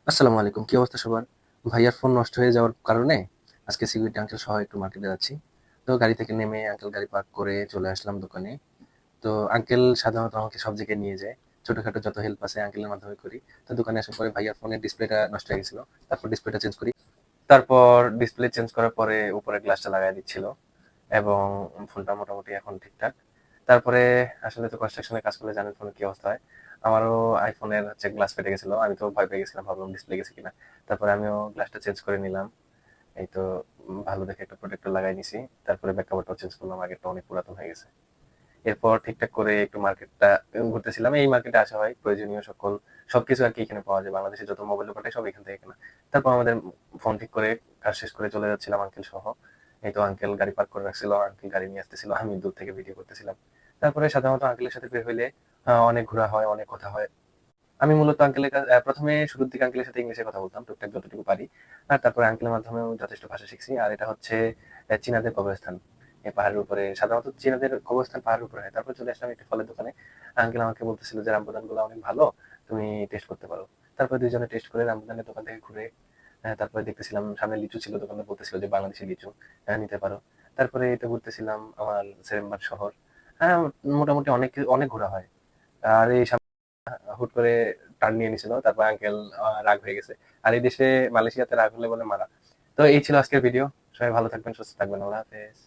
আসসালামু আলাইকুম। কি অবস্থা সবার? ভাইয়ার ফোন নষ্ট হয়ে যাওয়ার কারণে আজকে সিকিউরিটি আঙ্কেল সহ একটু মার্কেটে যাচ্ছি। তো গাড়ি থেকে নেমে আঙ্কেল গাড়ি পার্ক করে চলে আসলাম দোকানে। তো আঙ্কেল সাধারণত আমাকে সব জায়গায় নিয়ে যায়। ছোটখাটো যত হেল্প আছে আঙ্কেলের মাধ্যমে করি। তো দোকানে আসার পরে ভাইয়ার ফোনের ডিসপ্লেটা নষ্ট হয়ে গেছিল। তারপর ডিসপ্লেটা চেঞ্জ করি। তারপর ডিসপ্লে চেঞ্জ করার পরে উপরে গ্লাসটা লাগায় দিচ্ছিল এবং ফোনটা মোটামুটি এখন ঠিকঠাক। তারপরে আসলে তো কনস্ট্রাকশনের কাজ করলে জানেন ফোনের কি অবস্থা হয়। আমারও আইফোনের হচ্ছে গ্লাস ফেটে গেছিল। আমি তো ভয় পেয়ে গেছিলাম, ভাবলাম ডিসপ্লে গেছে কিনা। তারপরে আমিও গ্লাসটা চেঞ্জ করে নিলাম। এই তো ভালো দেখে একটা প্রোটেক্টর লাগাই নিছি। তারপরে ব্যাক কভারটাও চেঞ্জ করলাম, আগেরটা অনেক পুরাতন হয়ে গেছে। এরপর ঠিকঠাক করে একটু মার্কেটটা ঘুরতেছিলাম। এই মার্কেটে আসা হয় প্রয়োজনীয় সবকিছু আর কি এখানে পাওয়া যায়। বাংলাদেশে যত মোবাইল দোকান সব এখান থেকে কেনা। তারপর আমাদের ফোন ঠিক করে কাজ শেষ করে চলে যাচ্ছিলাম আঙ্কেল সহ। এই তো আঙ্কেল গাড়ি পার্ক করে রাখছিল, আঙ্কেল গাড়ি নিয়ে আসতেছিল, আমি দূর থেকে ভিডিও করতেছিলাম। তারপরে সাধারণত আঙ্কেলের সাথে বের হইলে অনেক ঘোরা হয়, অনেক কথা হয়। আমি মূলত আঙ্কেলের প্রথমে শুরুর দিকে আঙ্কেলের সাথে ইংলিশে কথা বলতাম টুকটাক যতটুকু পারি। আর তারপরে আঙ্কেলের মাধ্যমেও যথেষ্ট ভাষা শিখছি। আর এটা হচ্ছে চীনাদের কবরস্থান। এই পাহাড়ের উপরে সাধারণত চীনাদের কবরস্থান পাহাড়ের উপরে হয়। তারপর চলে আসলাম একটি ফলের দোকানে। আঙ্কেল আমাকে বলতেছিল যে রামবুতান গুলো অনেক ভালো, তুমি টেস্ট করতে পারো। তারপর দুইজনে টেস্ট করে রামবুতানের দোকান থেকে ঘুরে তারপরে দেখতেছিলাম সামনে লিচু ছিল, দোকানে বলতেছিল যে বাংলাদেশি লিচু নিতে পারো। তারপরে এটা ঘুরতেছিলাম আমার সেরেম্বার শহর। হ্যাঁ, মোটামুটি অনেক অনেক ঘোরা হয়। আর এই হুট করে টার্ন নিয়ে নিছিল, তারপর আঙ্কেল রাগ হয়ে গেছে। আর এই দেশে মালয়েশিয়াতে রাগ হলে বলে মারা। তো এই ছিল আজকের ভিডিও। সবাই ভালো থাকবেন, সুস্থ থাকবেন, আল্লাহ হাফেজ।